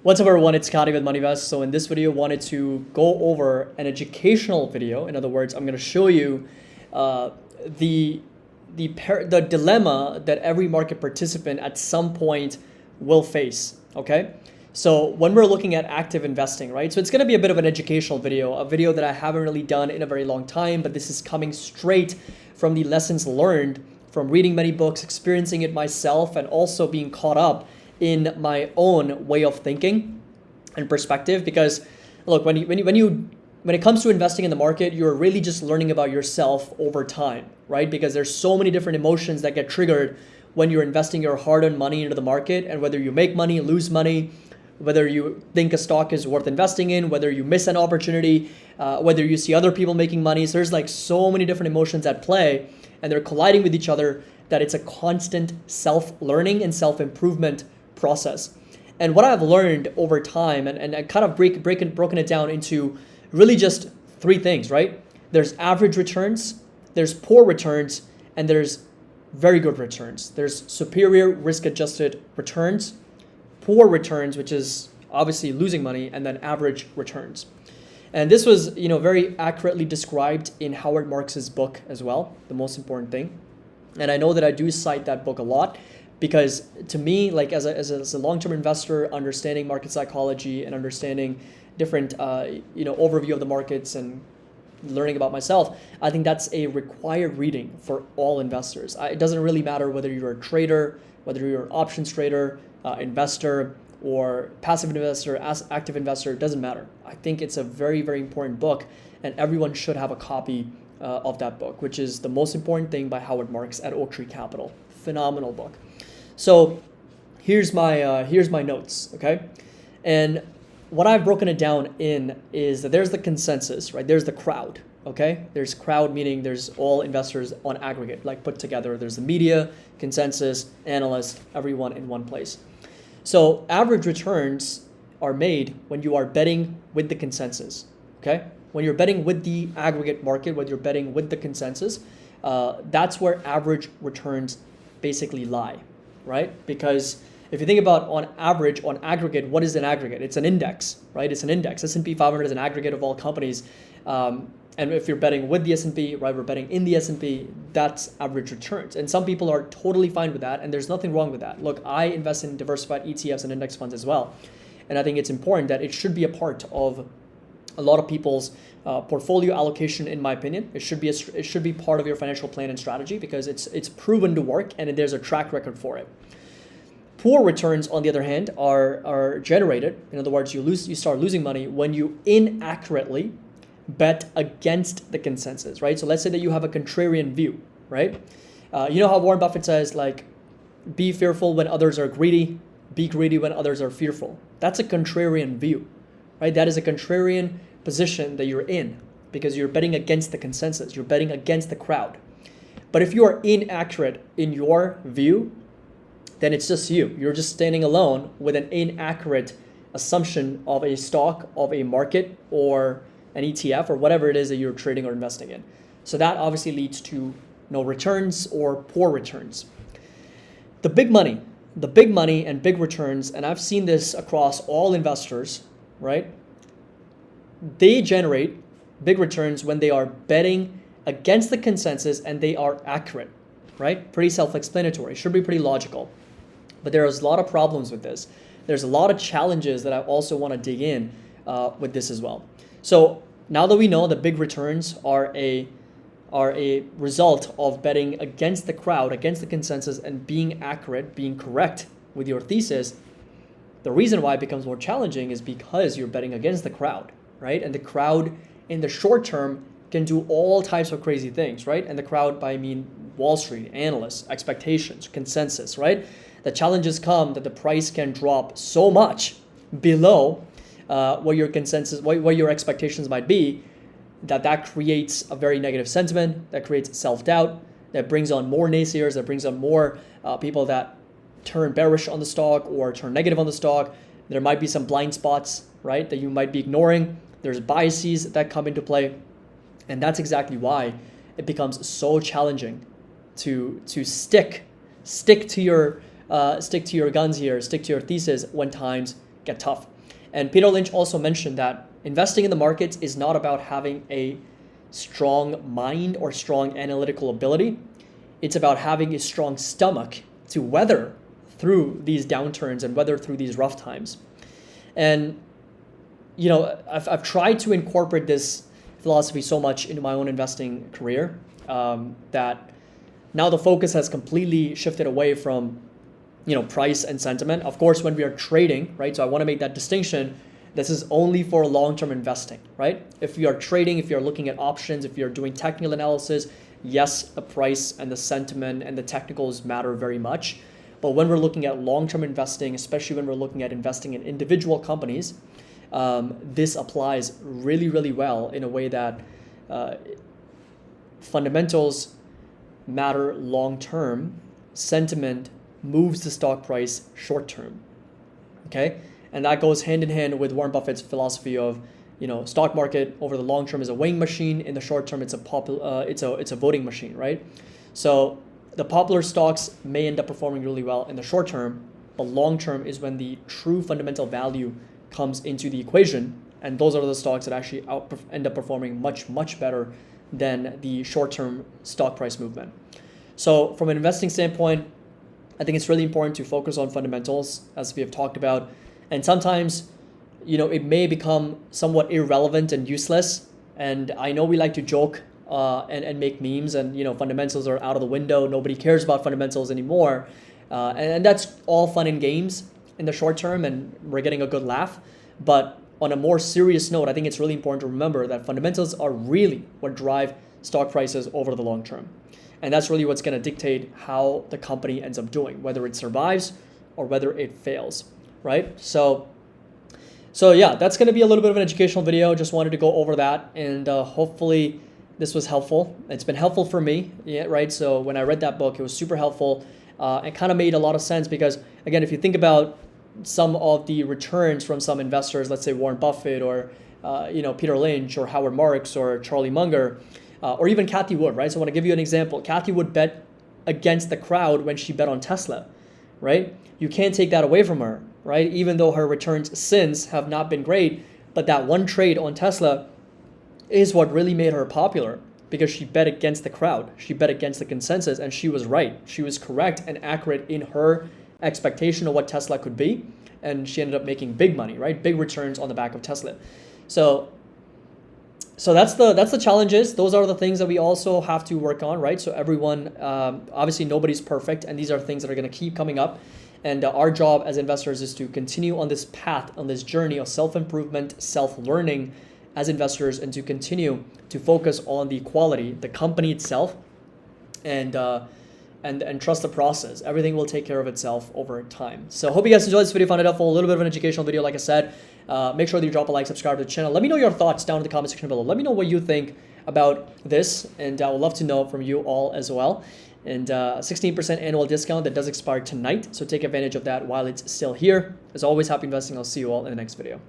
What's up everyone, it's Scotty with MoneyVest. So in this video, I wanted to go over an educational video. In other words, I'm going to show you the dilemma that every market participant at some point will face, okay? So when we're looking at active investing, right? So it's going to be a bit of an educational video, a video that I haven't really done in a very long time, but this is coming straight from the lessons learned from reading many books, experiencing it myself, and also being caught up in my own way of thinking and perspective. Because look, when it comes to investing in the market, you're really just learning about yourself over time, right? Because there's so many different emotions that get triggered when you're investing your hard-earned money into the market, and whether you make money, lose money, whether you think a stock is worth investing in, whether you miss an opportunity, whether you see other people making money. So there's like so many different emotions at play, and they're colliding with each other, that it's a constant self-learning and self-improvement process. And what I've learned over time, and I kind of broken it down into really just three things, right? There's average returns, there's poor returns, and there's very good returns. There's superior risk-adjusted returns, poor returns, which is obviously losing money, and then average returns. And this was, very accurately described in Howard Marks's book as well, The Most Important Thing. And I know that I do cite that book a lot, because to me, like as a long-term investor, understanding market psychology and understanding different overview of the markets and learning about myself, I think that's a required reading for all investors. It doesn't really matter whether you're a trader, whether you're an options trader, investor, or passive investor, active investor, it doesn't matter. I think it's a very, very important book, and everyone should have a copy of that book, which is The Most Important Thing by Howard Marks at Oaktree Capital. Phenomenal book. So here's my notes, okay? And what I've broken it down in is that there's the consensus, right? There's the crowd, okay? There's crowd, meaning there's all investors on aggregate, like put together. There's the media, consensus, analysts, everyone in one place. So average returns are made when you are betting with the consensus, okay? When you're betting with the aggregate market, when you're betting with the consensus, that's where average returns basically lie, right? Because if you think about on average, on aggregate, what is an aggregate? It's an index, right? It's an index. S&P 500 is an aggregate of all companies. And if you're betting with the S&P, right, we're betting in the S&P, that's average returns. And some people are totally fine with that, and there's nothing wrong with that. Look, I invest in diversified ETFs and index funds as well. And I think it's important that it should be a part of a lot of people's portfolio allocation, in my opinion. It should be part of your financial plan and strategy, because it's proven to work and there's a track record for it. Poor returns, on the other hand, are generated. In other words, you start losing money when you inaccurately bet against the consensus, right? So let's say that you have a contrarian view, right? You know how Warren Buffett says, like, be fearful when others are greedy, be greedy when others are fearful. That's a contrarian view, right? That is a contrarian position that you're in, because you're betting against the consensus. You're betting against the crowd. But if you are inaccurate in your view, then it's just you. You're just standing alone with an inaccurate assumption of a stock, of a market, or an ETF, or whatever it is that you're trading or investing in. So that obviously leads to no returns or poor returns. The big money and big returns, and I've seen this across all investors, right? They generate big returns when they are betting against the consensus and they are accurate, right? Pretty self-explanatory, should be pretty logical. But there's a lot of problems with this. There's a lot of challenges that I also want to dig in with this as well. So now that we know that big returns are a result of betting against the crowd, against the consensus, and being accurate, being correct with your thesis, the reason why it becomes more challenging is because you're betting against the crowd, right? And the crowd in the short term can do all types of crazy things, right? And the crowd, by I mean Wall Street, analysts, expectations, consensus, right? The challenges come that the price can drop so much below what your consensus, what your expectations might be, that creates a very negative sentiment, that creates self-doubt, that brings on more naysayers, that brings on more people that turn bearish on the stock or turn negative on the stock. There might be some blind spots, right, that you might be ignoring. There's biases that come into play. And that's exactly why it becomes so challenging to stick to your guns here, stick to your thesis when times get tough. And Peter Lynch also mentioned that investing in the markets is not about having a strong mind or strong analytical ability. It's about having a strong stomach to weather through these downturns and weather through these rough times. And, you know, I've tried to incorporate this philosophy so much into my own investing career that now the focus has completely shifted away from, you know, price and sentiment. Of course, when we are trading, right? So I want to make that distinction. This is only for long-term investing, right? If you are trading, if you're looking at options, if you're doing technical analysis, yes, the price and the sentiment and the technicals matter very much. But when we're looking at long-term investing, especially when we're looking at investing in individual companies, this applies really, really well in a way that fundamentals matter long-term, sentiment moves the stock price short-term, okay? And that goes hand in hand with Warren Buffett's philosophy of, you know, stock market over the long term is a weighing machine. In the short term, it's a voting machine, right? So the popular stocks may end up performing really well in the short term, but long term is when the true fundamental value comes into the equation, and those are the stocks that actually end up performing much, much better than the short-term stock price movement. So from an investing standpoint, I think it's really important to focus on fundamentals, as we have talked about. And sometimes, you know, it may become somewhat irrelevant and useless. And I know we like to joke and make memes, and, you know, fundamentals are out of the window. Nobody cares about fundamentals anymore. And that's all fun and games in the short term, and we're getting a good laugh. But on a more serious note, I think it's really important to remember that fundamentals are really what drive stock prices over the long term. And that's really what's going to dictate how the company ends up doing, whether it survives or whether it fails, right? So yeah, that's going to be a little bit of an educational video. Just wanted to go over that, and hopefully this was helpful. It's been helpful for me, yeah, right? So when I read that book, it was super helpful. It kind of made a lot of sense because, again, if you think about some of the returns from some investors, let's say Warren Buffett or Peter Lynch or Howard Marks or Charlie Munger, or even Cathie Wood, right? So I want to give you an example. Cathie Wood bet against the crowd when she bet on Tesla, right? You can't take that away from her, right? Even though her returns since have not been great, but that one trade on Tesla is what really made her popular, because she bet against the crowd. She bet against the consensus, and she was right. She was correct and accurate in her expectation of what Tesla could be, and she ended up making big money, right? Big returns on the back of Tesla. So that's the challenges. Those are the things that we also have to work on, right? So everyone, obviously nobody's perfect, and these are things that are going to keep coming up. And our job as investors is to continue on this path, on this journey of self-improvement, self-learning as investors, and to continue to focus on the quality, the company itself, and trust the process. Everything will take care of itself over time. So hope you guys enjoyed this video, found it helpful. A little bit of an educational video, like I said. Make sure that you drop a like, subscribe to the channel. Let me know your thoughts down in the comment section below. Let me know what you think about this, and I would love to know from you all as well. And 16% annual discount that does expire tonight, so take advantage of that while it's still here. As always, happy investing. I'll see you all in the next video.